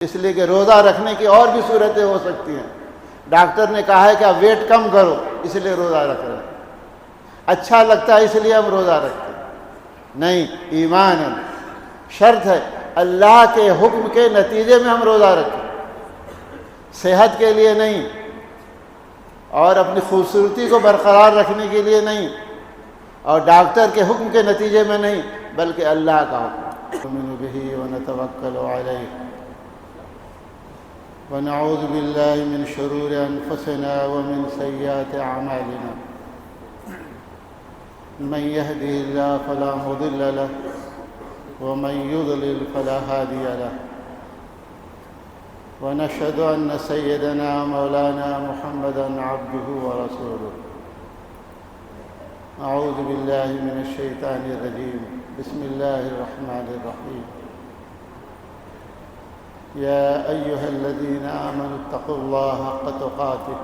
اس لیے کہ روزہ رکھنے کی اور بھی صورتیں ہو سکتی ہیں. ڈاکٹر نے کہا ہے کہ آپ ویٹ کم کرو، اس لیے روزہ رکھ رہے ہیں. اچھا لگتا ہے اس لیے ہم روزہ رکھتے ہیں. نہیں، ایمان ہے، شرط ہے اللہ کے حکم کے نتیجے میں ہم روزہ رکھیں، صحت کے لیے نہیں، اور اپنی خوبصورتی کو برقرار رکھنے کے لیے نہیں، اور ڈاکٹر کے حکم کے نتیجے میں نہیں، بلکہ اللہ کا حکم. نؤمن به ونتوکل علیہ ونعوذ باللہ من شرور انفسنا ومن سیئات اعمالنا. من يهده الله فلا مضل له ومن يضلل فلا هادي له. ونشهد أن سيدنا مولانا محمدا عبده ورسوله. أعوذ بالله من الشيطان الرجيم. بسم الله الرحمن الرحيم. يا أيها الذين آمنوا اتقوا الله حق تقاته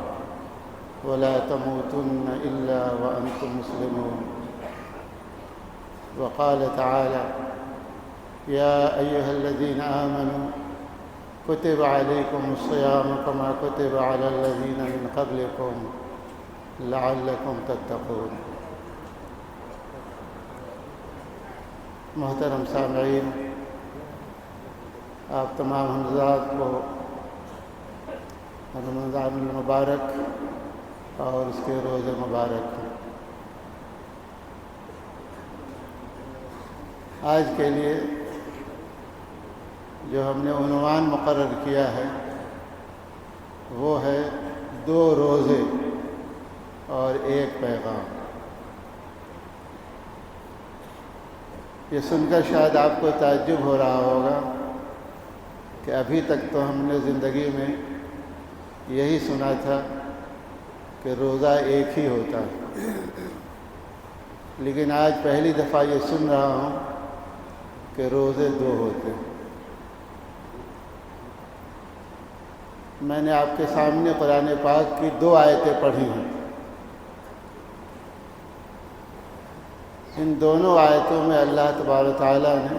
ولا تموتن إلا وأنتم مسلمون. وقال تعالى: يا أيها الذين آمنوا كتب عليكم الصيام كما كتب على الذين من قبلكم لعلكم تتقون. محترم سامعین، آپ تمام حضرات کو رمضان المبارک اور اس کے روزے مبارک. آج کے لیے جو ہم نے عنوان مقرر کیا ہے وہ ہے 2 روزے اور 1 پیغام. یہ سن کر شاید آپ کو تعجب ہو رہا ہوگا کہ ابھی تک تو ہم نے زندگی میں یہی سنا تھا کہ روزہ ایک ہی ہوتا ہے، لیکن آج پہلی دفعہ یہ سن رہا ہوں کہ روزے 2 ہوتے ہیں. میں نے آپ کے سامنے قرآن پاک کی 2 آیتیں پڑھی ہیں. ان دونوں آیتوں میں اللہ تبارک و تعالیٰ نے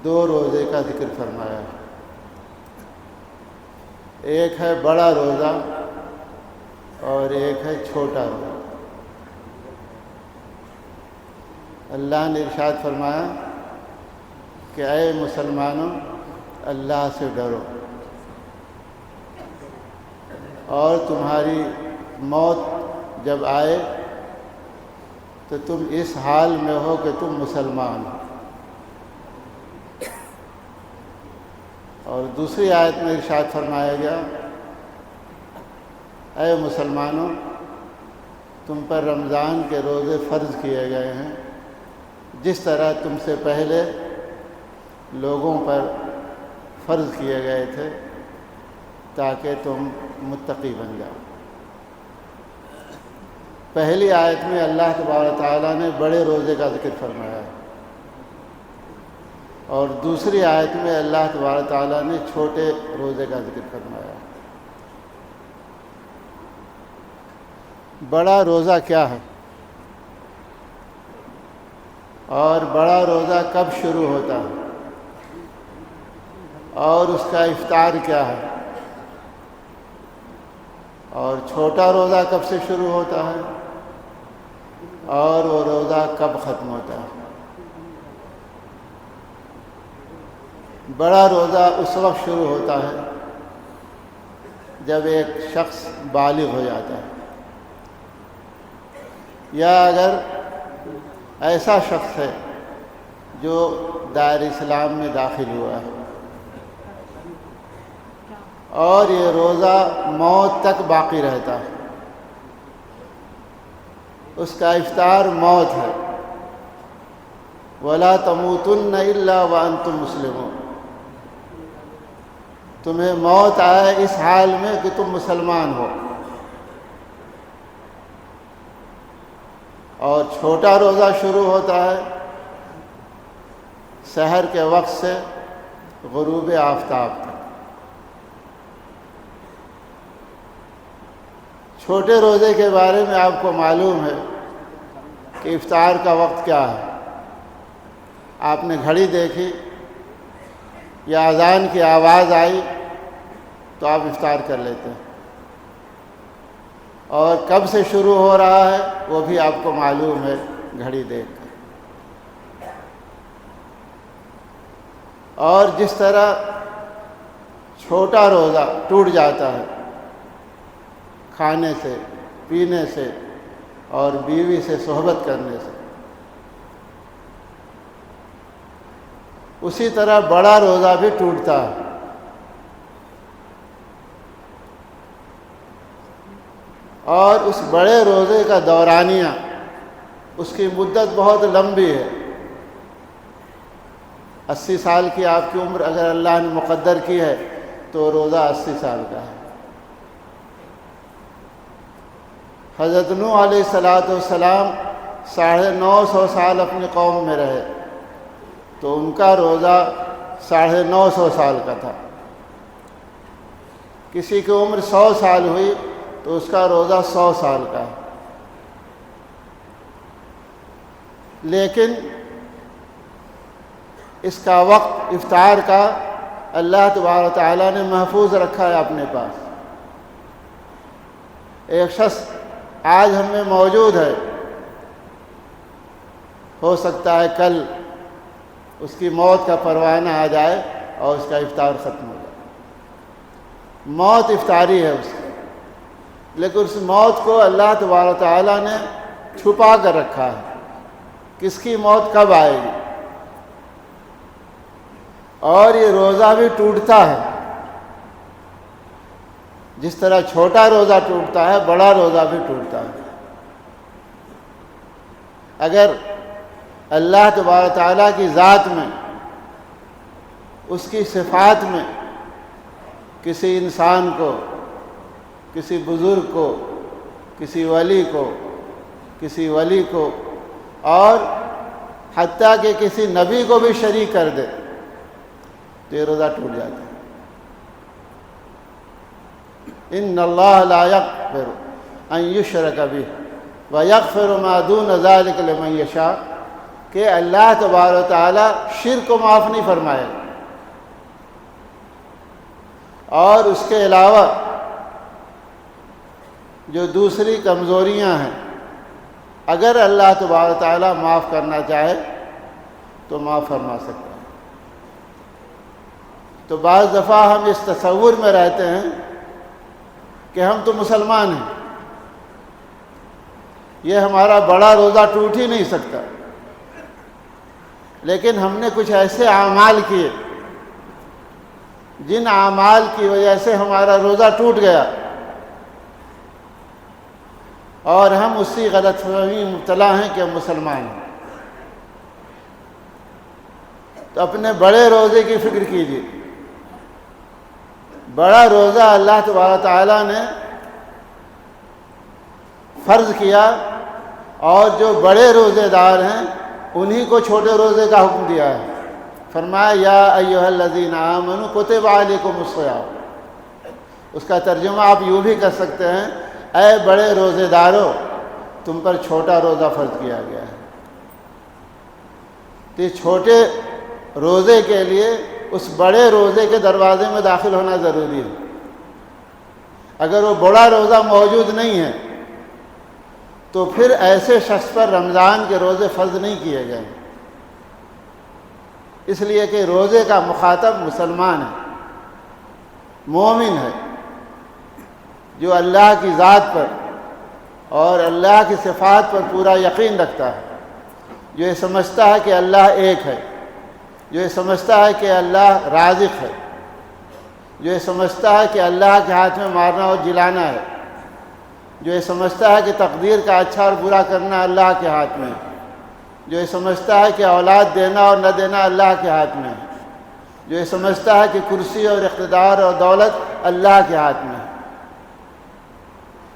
2 روزے کا ذکر فرمایا ہے. ایک ہے بڑا روزہ اور ایک ہے چھوٹا روزہ. اللہ نے ارشاد فرمایا کہ اے مسلمانوں، اللہ سے ڈرو، اور تمہاری موت جب آئے تو تم اس حال میں ہو کہ تم مسلمان ہو. اور دوسری آیت میں ارشاد فرمایا گیا: اے مسلمانوں، تم پر رمضان کے روزے فرض کیے گئے ہیں جس طرح تم سے پہلے لوگوں پر فرض کیے گئے تھے تاکہ تم متقی بن جاؤ. پہلی آیت میں اللہ تبارک تعالیٰ نے بڑے روزے کا ذکر فرمایا ہے، اور دوسری آیت میں اللہ تبارک تعالیٰ نے چھوٹے روزے کا ذکر فرمایا ہے. بڑا روزہ کیا ہے اور بڑا روزہ کب شروع ہوتا ہے اور اس کا افطار کیا ہے، اور چھوٹا روزہ کب سے شروع ہوتا ہے اور وہ روزہ کب ختم ہوتا ہے. بڑا روزہ اس وقت شروع ہوتا ہے جب ایک شخص بالغ ہو جاتا ہے، یا اگر ایسا شخص ہے جو دائرہ اسلام میں داخل ہوا ہے اور یہ روزہ موت تک باقی رہتا ہے. اس کا افطار موت ہے. وَلَا تَمُوتُنَّ إِلَّا وَأَنْتُمْ مُسْلِمُونَ. تمہیں موت آئے اس حال میں کہ تم مسلمان ہو. اور چھوٹا روزہ شروع ہوتا ہے سحر کے وقت سے غروب آفتاب تک. چھوٹے روزے کے بارے میں آپ کو معلوم ہے کہ افطار کا وقت کیا ہے. آپ نے گھڑی دیکھی یا اذان کی آواز آئی تو آپ افطار کر لیتے ہیں، اور کب سے شروع ہو رہا ہے وہ بھی آپ کو معلوم ہے گھڑی دیکھ کر۔ اور جس طرح چھوٹا روزہ ٹوٹ جاتا ہے کھانے سے، پینے سے اور بیوی سے صحبت کرنے سے، اسی طرح بڑا روزہ بھی ٹوٹتا ہے۔ اور اس بڑے روزے کا دورانیہ، اس کی مدت بہت لمبی ہے۔ 80 سال کی آپ کی عمر اگر اللہ نے مقدر کی ہے تو روزہ 80 سال کا ہے۔ حضرت نوح علیہ السلام 950 سال اپنی قوم میں رہے تو ان کا روزہ 950 سال کا تھا۔ کسی کی عمر 100 سال ہوئی تو اس کا روزہ 100 سال کا ہے۔ لیکن اس کا وقت افطار کا اللہ تبارک و تعالیٰ نے محفوظ رکھا ہے اپنے پاس۔ ایک شخص آج ہم میں موجود ہے، ہو سکتا ہے کل اس کی موت کا پروانہ آ جائے اور اس کا افطار ختم ہو جائے۔ موت افطاری ہے اس کی، لیکن اس موت کو اللہ تبارک و تعالیٰ نے چھپا کر رکھا ہے، کس کی موت کب آئے گی۔ اور یہ روزہ بھی ٹوٹتا ہے، جس طرح چھوٹا روزہ ٹوٹتا ہے بڑا روزہ بھی ٹوٹتا ہے۔ اگر اللہ تبارک و تعالیٰ کی ذات میں، اس کی صفات میں کسی انسان کو، کسی بزرگ کو، کسی ولی کو اور حتیٰ کہ کسی نبی کو بھی شریک کر دے تو یہ روزہ ٹوٹ جاتا ہے۔ ان اللہ لا یغفر ان یشرک بہ ویغفر ما دون ذلک لمن یشاء، کہ اللہ تبارک و تعالیٰ شرک کو معاف نہیں فرمائے، اور اس کے علاوہ جو دوسری کمزوریاں ہیں اگر اللہ تبارک و تعالیٰ معاف کرنا چاہے تو معاف فرما سکتا ہے۔ تو بعض دفعہ ہم اس تصور میں رہتے ہیں کہ ہم تو مسلمان ہیں، یہ ہمارا بڑا روزہ ٹوٹ ہی نہیں سکتا، لیکن ہم نے کچھ ایسے اعمال کیے جن اعمال کی وجہ سے ہمارا روزہ ٹوٹ گیا، اور ہم اسی غلط فہمی مبتلا ہیں کہ ہم مسلمان ہیں۔ تو اپنے بڑے روزے کی فکر کیجیے۔ بڑا روزہ اللہ تبارک تعالیٰ نے فرض کیا، اور جو بڑے روزے دار ہیں انہی کو چھوٹے روزے کا حکم دیا ہے۔ فرمایا یا ایھا الذین آمنوا کتب علیکم الصیام۔ اس کا ترجمہ آپ یوں بھی کر سکتے ہیں، اے بڑے روزے دارو تم پر چھوٹا روزہ فرض کیا گیا ہے۔ تو چھوٹے روزے کے لیے اس بڑے روزے کے دروازے میں داخل ہونا ضروری ہے۔ اگر وہ بڑا روزہ موجود نہیں ہے تو پھر ایسے شخص پر رمضان کے روزے فرض نہیں کیے گئے، اس لیے کہ روزے کا مخاطب مسلمان ہے، مومن ہے، جو اللہ کی ذات پر اور اللہ کی صفات پر پورا یقین رکھتا ہے، جو یہ سمجھتا ہے کہ اللہ ایک ہے، جو یہ سمجھتا ہے کہ اللہ رازق ہے، جو یہ سمجھتا ہے کہ اللہ کے ہاتھ میں مارنا اور جلانا ہے، جو یہ سمجھتا ہے کہ تقدیر کا اچھا اور برا کرنا اللہ کے ہاتھ میں ہے، جو یہ سمجھتا ہے کہ اولاد دینا اور نہ دینا اللہ کے ہاتھ میں ہے، جو یہ سمجھتا ہے کہ کرسی اور اقتدار اور دولت اللہ کے ہاتھ میں ہے۔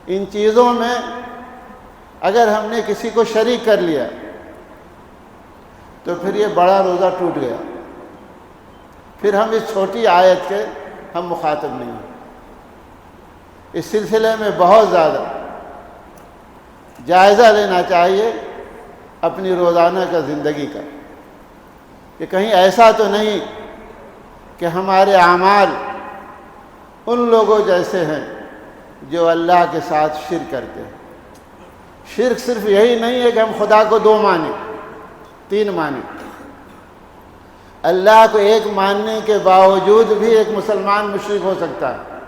ان چیزوں میں اگر ہم نے کسی کو شریک کر لیا تو پھر یہ بڑا روزہ ٹوٹ گیا، پھر ہم اس چھوٹی آیت کے ہم مخاطب نہیں ہیں۔ اس سلسلے میں بہت زیادہ جائزہ لینا چاہیے اپنی روزانہ کا زندگی کا، کہ کہیں ایسا تو نہیں کہ ہمارے اعمال ان لوگوں جیسے ہیں جو اللہ کے ساتھ شرک کرتے ہیں۔ شرک صرف یہی نہیں ہے کہ ہم خدا کو دو مانیں، تین مانیں۔ اللہ کو ایک ماننے کے باوجود بھی ایک مسلمان مشرک ہو سکتا ہے۔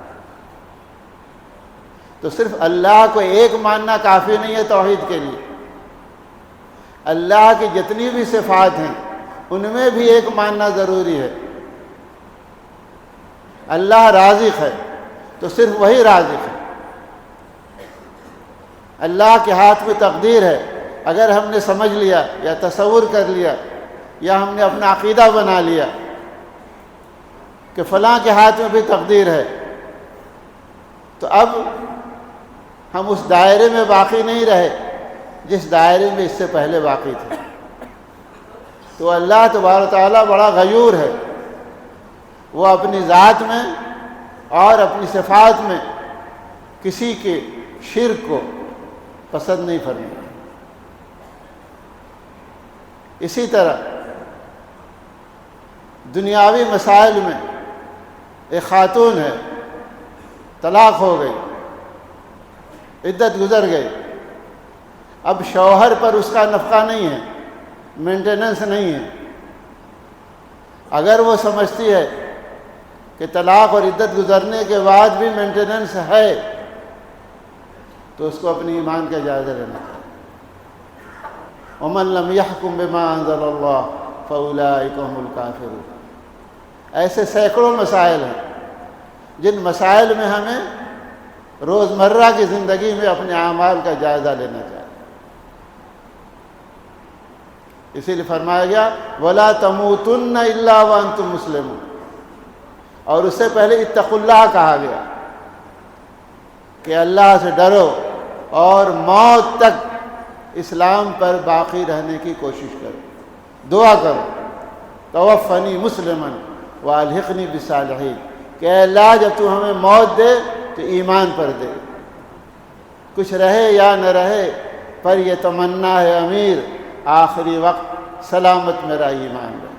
تو صرف اللہ کو ایک ماننا کافی نہیں ہے توحید کے لیے۔ اللہ کی جتنی بھی صفات ہیں ان میں بھی ایک ماننا ضروری ہے۔ اللہ رازق ہے تو صرف وہی رازق ہے۔ اللہ کے ہاتھ میں تقدیر ہے، اگر ہم نے سمجھ لیا یا تصور کر لیا یا ہم نے اپنا عقیدہ بنا لیا کہ فلاں کے ہاتھ میں بھی تقدیر ہے، تو اب ہم اس دائرے میں باقی نہیں رہے جس دائرے میں اس سے پہلے باقی تھے۔ تو اللہ تبارک و تعالیٰ بڑا غیور ہے، وہ اپنی ذات میں اور اپنی صفات میں کسی کے شرک کو پسند نہیں فرماتا۔ اسی طرح دنیاوی مسائل میں ایک خاتون ہے، طلاق ہو گئی، عدت گزر گئی، اب شوہر پر اس کا نفقہ نہیں ہے، مینٹیننس نہیں ہے۔ اگر وہ سمجھتی ہے کہ طلاق اور عدت گزرنے کے بعد بھی مینٹیننس ہے تو اس کو اپنی ایمان کا جائزہ لینا چاہیے۔ وَمَن لَّمْ يَحْكُم بِمَا أَنزَلَ اللَّهُ فَأُولَٰئِكَ هُمُ الْكَافِرُونَ۔ ایسے سینکڑوں مسائل ہیں جن مسائل میں ہمیں روزمرہ کی زندگی میں اپنے اعمال کا جائزہ لینا چاہیے۔ اسی لیے فرمایا گیا وَلَا تَمُوتُنَّ إِلَّا وَأَنتُم مُّسْلِمُونَ، اور اس سے پہلے اتقوا اللہ کہا گیا کہ اللہ سے ڈرو اور موت تک اسلام پر باقی رہنے کی کوشش کرو، دعا کرو توفنی مسلما والحقنی بالصالحین، کہ اے اللہ جب تو ہمیں موت دے تو ایمان پر دے، کچھ رہے یا نہ رہے پر یہ تمنا ہے امیر آخری وقت سلامت میرا ایمان رہے۔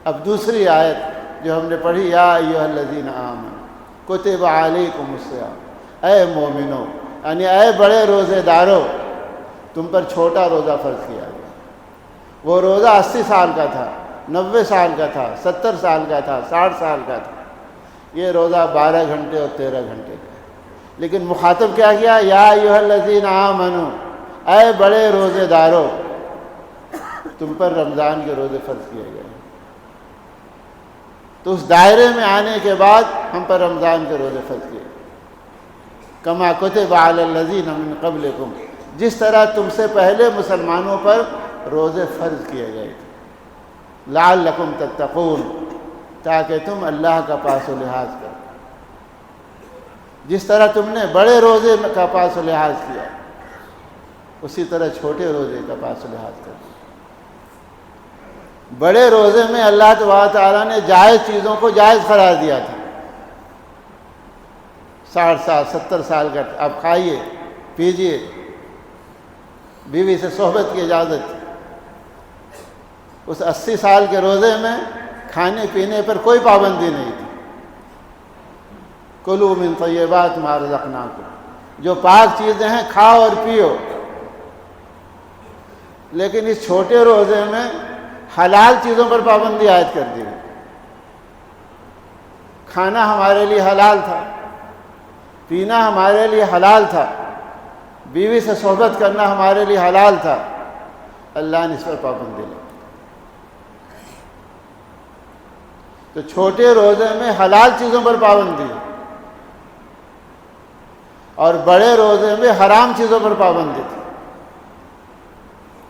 اب دوسری آیت جو ہم نے پڑھی یا ایھا الذین آمنوا کتب علیکم الصیام، اے مومنو یعنی اے بڑے روزے دارو تم پر چھوٹا روزہ فرض کیا گیا۔ وہ روزہ 80 سال کا تھا، 90 سال کا تھا، 70 سال کا تھا، 60 سال کا تھا، یہ روزہ 12 گھنٹے اور 13 گھنٹے کا ہے۔ لیکن مخاطب کیا کیا؟ یا ایھا الذین آمنوا، اے بڑے روزے دارو تم پر رمضان کے روزے فرض کیے گئے۔ تو اس دائرے میں آنے کے بعد ہم پر رمضان کے روزے فرض کیے، کما کتب علی الذین من قبلکم، جس طرح تم سے پہلے مسلمانوں پر روزے فرض کیے گئے تھے، لعلکم تتقون، تاکہ تم اللہ کا پاس و لحاظ کرو۔ جس طرح تم نے بڑے روزے کا پاس و لحاظ کیا اسی طرح چھوٹے روزے کا پاس و لحاظ کرو۔ بڑے روزے میں اللہ تبارک تعالیٰ نے جائز چیزوں کو جائز قرار دیا تھا۔ 60 سال 70 سال کا آپ کھائیے پیجیے، بیوی سے صحبت کی اجازت تھی۔ اس 80 سال کے روزے میں کھانے پینے پر کوئی پابندی نہیں تھی۔ کلوا من طیبات ما رزقناکم، جو پاک چیزیں ہیں کھاؤ اور پیو۔ لیکن اس چھوٹے روزے میں حلال چیزوں پر پابندی عائد کر دی۔ کھانا ہمارے لیے حلال تھا، پینا ہمارے لیے حلال تھا، بیوی سے صحبت کرنا ہمارے لیے حلال تھا، اللہ نے اس پر پابندی لی۔ تو چھوٹے روزے میں حلال چیزوں پر پابندی ہے اور بڑے روزے میں حرام چیزوں پر پابندی تھی۔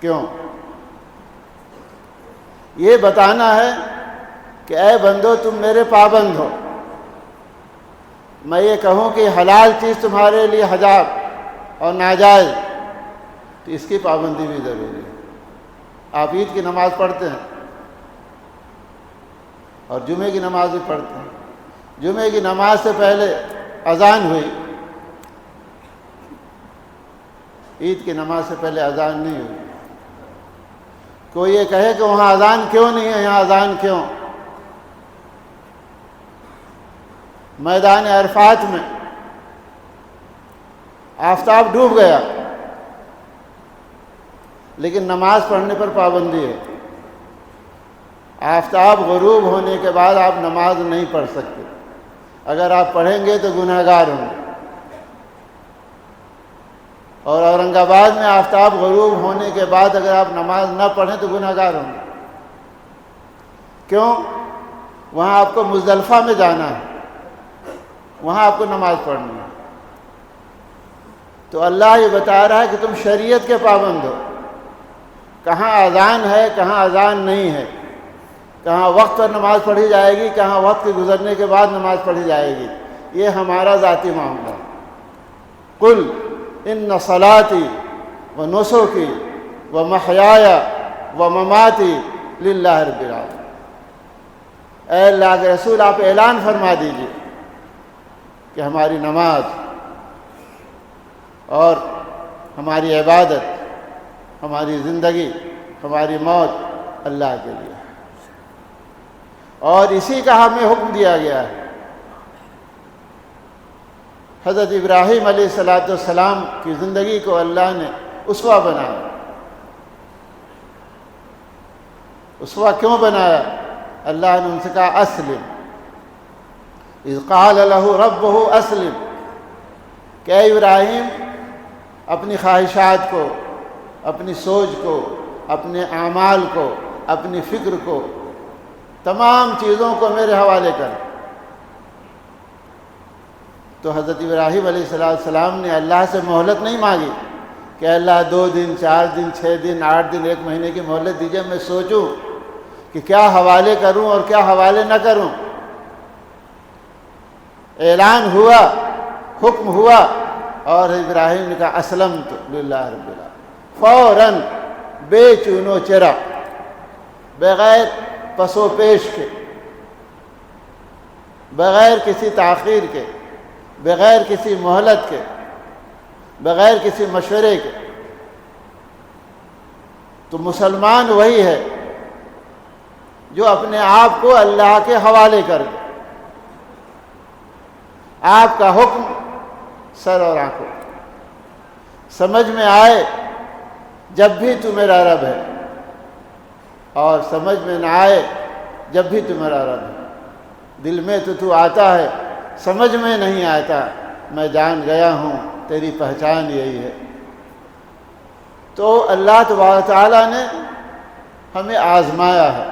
کیوں؟ یہ بتانا ہے کہ اے بندو تم میرے پابند ہو۔ میں یہ کہوں کہ حلال چیز تمہارے لیے حجاب اور ناجائز، تو اس کی پابندی بھی ضروری ہے۔ آپ عید کی نماز پڑھتے ہیں اور جمعے کی نماز بھی پڑھتے ہیں۔ جمعے کی نماز سے پہلے اذان ہوئی، عید کی نماز سے پہلے اذان نہیں ہوئی۔ کوئی یہ کہے کہ وہاں اذان کیوں نہیں ہے، یہاں اذان کیوں؟ میدان عرفات میں آفتاب ڈوب گیا لیکن نماز پڑھنے پر پابندی ہے۔ آفتاب غروب ہونے کے بعد آپ نماز نہیں پڑھ سکتے، اگر آپ پڑھیں گے تو گنہگار ہوں گے۔ اور اورنگ آباد میں آفتاب غروب ہونے کے بعد اگر آپ نماز نہ پڑھیں تو گنہگار ہوں گے۔ کیوں؟ وہاں آپ کو مزدلفہ میں جانا ہے، وہاں آپ کو نماز پڑھنی ہے۔ تو اللہ یہ بتا رہا ہے کہ تم شریعت کے پابند ہو، کہاں اذان ہے کہاں اذان نہیں ہے، کہاں وقت پر نماز پڑھی جائے گی، کہاں وقت کے گزرنے کے بعد نماز پڑھی جائے گی، یہ ہمارا ذاتی معاملہ ہے۔ قل ان صلاتی و نسکی و محیایا و مماتی للہ رب العالمین۔ اے اللہ کے رسول، آپ اعلان فرما دیجیے کہ ہماری نماز اور ہماری عبادت، ہماری زندگی، ہماری موت اللہ کے لیے، اور اسی کا ہمیں حکم دیا گیا ہے۔ حضرت ابراہیم علیہ السلام کی زندگی کو اللہ نے اسوہ بنایا۔ اسوہ کیوں بنایا؟ اللہ نے ان سے کہا اسلم، اذ قال له ربه اسلم، کہ اے ابراہیم اپنی خواہشات کو، اپنی سوچ کو، اپنے اعمال کو، اپنی فکر کو، تمام چیزوں کو میرے حوالے کر۔ تو حضرت ابراہیم علیہ السلام نے اللہ سے مہلت نہیں مانگی کہ اللہ 2 دن 4 دن 6 دن 8 دن 1 مہینے کی مہلت دیجیے، میں سوچوں کہ کیا حوالے کروں اور کیا حوالے نہ کروں۔ اعلان ہوا، حکم ہوا، اور ابراہیم نے کہا اسلمت للہ رب العالمین، فوراً بے چون و چرا، بغیر پس و پیش کے، بغیر کسی تاخیر کے، بغیر کسی مہلت کے، بغیر کسی مشورے کے۔ تو مسلمان وہی ہے جو اپنے آپ کو اللہ کے حوالے کر دے۔ آپ کا حکم سر اور آنکھوں، سمجھ میں آئے جب بھی تو میرا رب ہے، اور سمجھ میں نہ آئے جب بھی تو میرا رب ہے۔ دل میں تو آتا ہے، سمجھ میں نہیں آتا، میں جان گیا ہوں تیری پہچان یہی ہے۔ تو اللہ تبارک و تعالیٰ نے ہمیں آزمایا ہے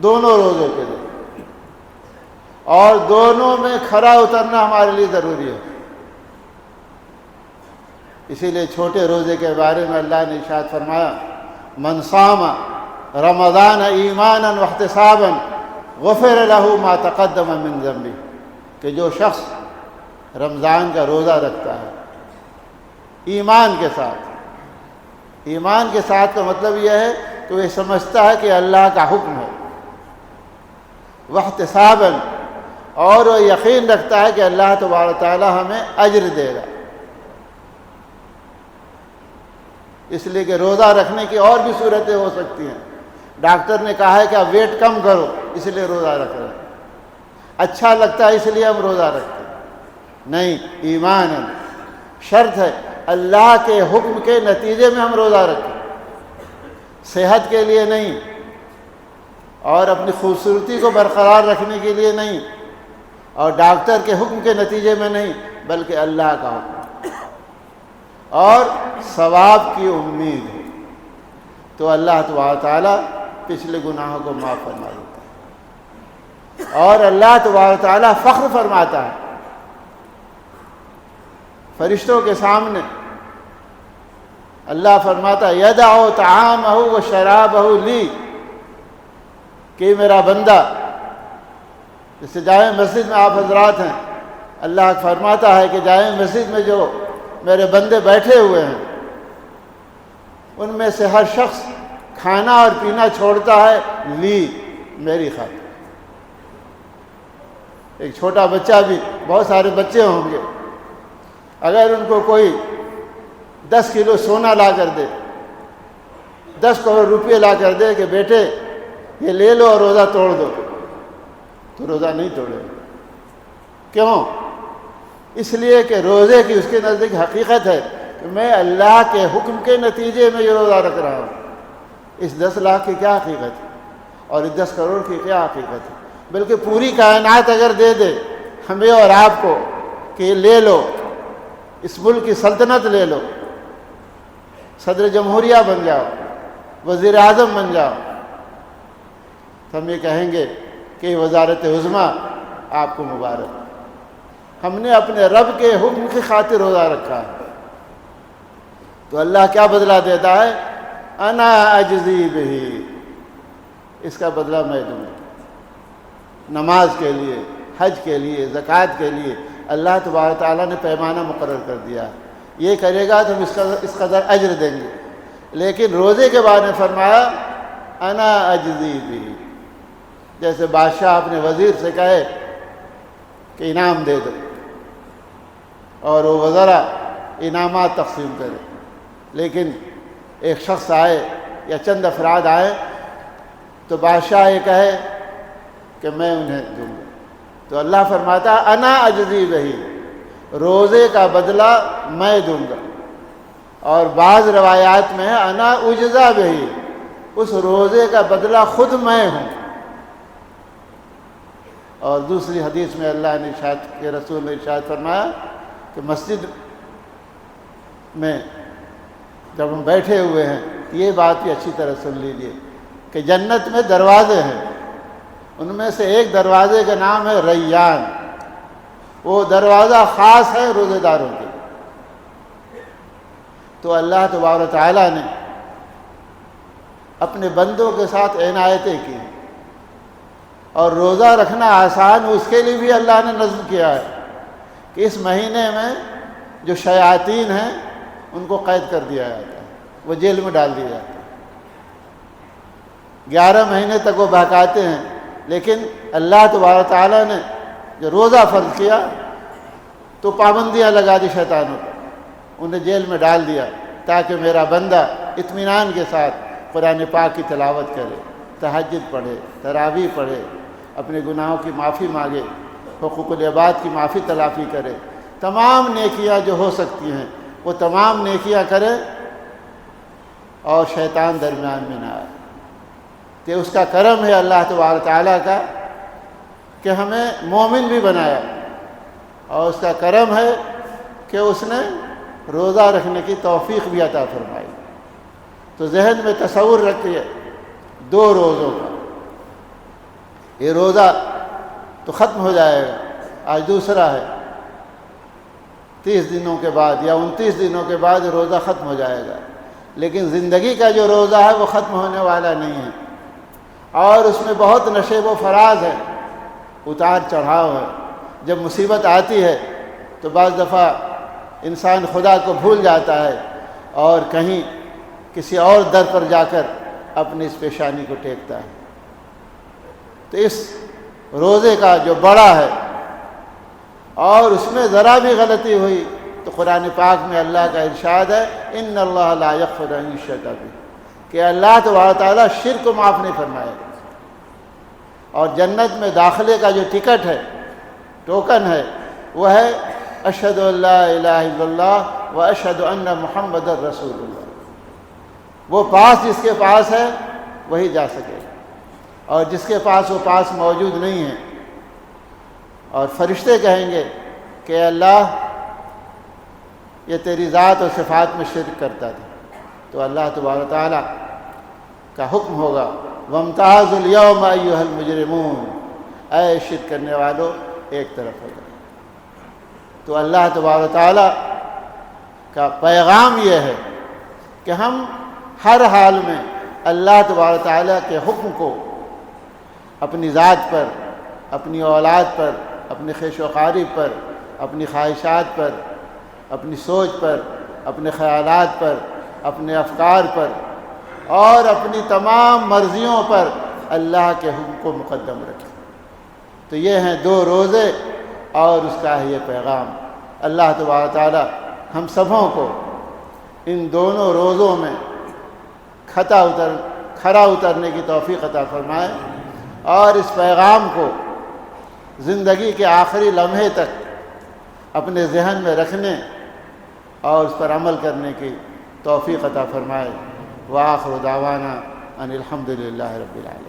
دونوں روزوں کے لیے، اور دونوں میں کھرا اترنا ہمارے لیے ضروری ہے۔ اسی لیے چھوٹے روزے کے بارے میں اللہ نے ارشاد فرمایا من صام رمضان ایمانا واحتسابا غفر له ما تقدم من ذنبه، کہ جو شخص رمضان کا روزہ رکھتا ہے ایمان کے ساتھ، ایمان کے ساتھ کا مطلب یہ ہے کہ وہ سمجھتا ہے کہ اللہ کا حکم ہے، واحتسابا، اور وہ یقین رکھتا ہے کہ اللہ تبارک تعالیٰ ہمیں اجر دے گا۔ اس لیے کہ روزہ رکھنے کی اور بھی صورتیں ہو سکتی ہیں۔ ڈاکٹر نے کہا ہے کہ آپ ویٹ کم کرو، اس لیے روزہ رکھ رہے ہیں، اچھا لگتا ہے اس لیے ہم روزہ رکھتے ہیں، نہیں، ایمان ہے، شرط ہے اللہ کے حکم کے نتیجے میں ہم روزہ رکھیں، صحت کے لیے نہیں، اور اپنی خوبصورتی کو برقرار رکھنے کے لیے نہیں، اور ڈاکٹر کے حکم کے نتیجے میں نہیں، بلکہ اللہ کا حکم اور ثواب کی امید ہے۔ تو اللہ تبارک تعالیٰ پچھلے گناہوں کو معاف فرما دیتا ہے، اور اللہ تبارک تعالیٰ فخر فرماتا ہے فرشتوں کے سامنے۔ اللہ فرماتا ہے یدع طعامہ و شرابہ لی، کہ میرا بندہ، جیسے جامع مسجد میں آپ حضرات ہیں، اللہ فرماتا ہے کہ جامع مسجد میں جو میرے بندے بیٹھے ہوئے ہیں ان میں سے ہر شخص کھانا اور پینا چھوڑتا ہے لی، میری خاطر۔ ایک چھوٹا بچہ بھی، بہت سارے بچے ہوں گے، اگر ان کو کوئی 10 کلو سونا لا کر دے 10 کروڑ روپے لا کر دے کہ بیٹے یہ لے لو اور روزہ توڑ دو، تو روزہ نہیں توڑے گا۔ کیوں؟ اس لیے کہ روزے کی اس کے نزدیک حقیقت ہے کہ میں اللہ کے حکم کے نتیجے میں یہ روزہ رکھ رہا ہوں۔ اس 10 لاکھ کی کیا حقیقت ہے اور اس 10 کروڑ کی کیا حقیقت ہے؟ بلکہ پوری کائنات اگر دے دے ہمیں اور آپ کو کہ یہ لے لو، اس ملک کی سلطنت لے لو، صدر جمہوریہ بن جاؤ، وزیر اعظم بن جاؤ، تو ہم یہ کہیں گے کہ وزارت عظمیٰ آپ کو مبارک، ہم نے اپنے رب کے حکم کی خاطر روزہ رکھا ہے۔ تو اللہ کیا بدلہ دیتا ہے؟ انا اجزی بہی، اس کا بدلہ میں دوں گا۔ نماز کے لیے، حج کے لیے، زکوٰۃ کے لیے اللہ تبارک تعالیٰ نے پیمانہ مقرر کر دیا، یہ کرے گا تو ہم اس قدر اجر دیں گے۔ لیکن روزے کے بارے میں فرمایا انا اجزی بہی، جیسے بادشاہ اپنے وزیر سے کہے کہ انعام دے دو اور وہ وزراء انعامات تقسیم کرے، لیکن ایک شخص آئے یا چند افراد آئے تو بادشاہ یہ کہے کہ میں انہیں دوں گا، تو اللہ فرماتا انا اجزی بہی، روزے کا بدلہ میں دوں گا۔ اور بعض روایات میں ہے انا اجزا بہی، اس روزے کا بدلہ خود میں ہوں۔ اور دوسری حدیث میں اللہ نے ارشاد کے رسول نے ارشاد فرمایا کہ مسجد میں جب ہم بیٹھے ہوئے ہیں یہ بات بھی اچھی طرح سن لیجیے کہ جنت میں دروازے ہیں، ان میں سے ایک دروازے کا نام ہے ریان، وہ دروازہ خاص ہے روزے داروں کے۔ تو اللہ تبارک تعالیٰ نے اپنے بندوں کے ساتھ عنایتیں کی، اور روزہ رکھنا آسان اس کے لیے بھی اللہ نے نظم کیا ہے کہ اس مہینے میں جو شیاطین ہیں ان کو قید کر دیا جاتا ہے، وہ جیل میں ڈال دیا جاتا ہے۔ 11 مہینے تک وہ بہکاتے ہیں، لیکن اللہ تبارک تعالیٰ نے جو روزہ فرض کیا تو پابندیاں لگا دی شیطانوں پر، انہیں جیل میں ڈال دیا تاکہ میرا بندہ اطمینان کے ساتھ قرآن پاک کی تلاوت کرے، تہجد پڑھے، تراویح پڑھے، اپنے گناہوں کی معافی مانگے، حقوق العباد کی معافی تلافی کرے، تمام نیکیاں جو ہو سکتی ہیں وہ تمام نیکیاں کرے اور شیطان درمیان میں نہ آئے۔ کہ اس کا کرم ہے اللہ تبارک تعالیٰ کا کہ ہمیں مومن بھی بنایا، اور اس کا کرم ہے کہ اس نے روزہ رکھنے کی توفیق بھی عطا فرمائی۔ تو ذہن میں تصور رکھیے 2 روزوں کا، یہ روزہ تو ختم ہو جائے گا، آج دوسرا ہے، 30 دنوں کے بعد یا 29 دنوں کے بعد روزہ ختم ہو جائے گا، لیکن زندگی کا جو روزہ ہے وہ ختم ہونے والا نہیں ہے، اور اس میں بہت نشیب و فراز ہے، اتار چڑھاؤ ہے۔ جب مصیبت آتی ہے تو بعض دفعہ انسان خدا کو بھول جاتا ہے اور کہیں کسی اور در پر جا کر اپنی اس پیشانی کو ٹیکتا ہے۔ تو اس روزے کا جو بڑا ہے اور اس میں ذرا بھی غلطی ہوئی تو قرآن پاک میں اللہ کا ارشاد ہے ان اللہ لا یغفر ان یشرک بہ، کہ اللہ تبارک تعالیٰ شرک کو معاف نہیں فرمائے گا۔ اور جنت میں داخلے کا جو ٹکٹ ہے، ٹوکن ہے، وہ ہے اشہد ان لا الہ الا اللہ و اشہد ان محمد رسول اللہ۔ وہ پاس جس کے پاس ہے وہی جا سکے گا، اور جس کے پاس وہ پاس موجود نہیں ہے، اور فرشتے کہیں گے کہ اللہ یہ تیری ذات اور صفات میں شرک کرتا تھا، تو اللہ تبارک تعالیٰ کا حکم ہوگا وامتازوا اليوم ایھا المجرمون، اے شرک کرنے والوں ایک طرف ہو جائے۔ تو اللہ تبارک تعالیٰ کا پیغام یہ ہے کہ ہم ہر حال میں اللہ تبارک تعالیٰ کے حکم کو اپنی ذات پر، اپنی اولاد پر، اپنی خیش و قارب پر، اپنی خواہشات پر، اپنی سوچ پر، اپنے خیالات پر، اپنے افکار پر اور اپنی تمام مرضیوں پر اللہ کے حکم کو مقدم رکھیں۔ تو یہ ہیں 2 روزے اور اس کا ہے یہ پیغام۔ اللہ تبارک تعالیٰ ہم سبوں کو ان دونوں روزوں میں کھرا اترنے کی توفیق عطا فرمائے، اور اس پیغام کو زندگی کے آخری لمحے تک اپنے ذہن میں رکھنے اور اس پر عمل کرنے کی توفیق عطا فرمائے۔ وآخر دعوانا ان الحمد للہ رب العالمین۔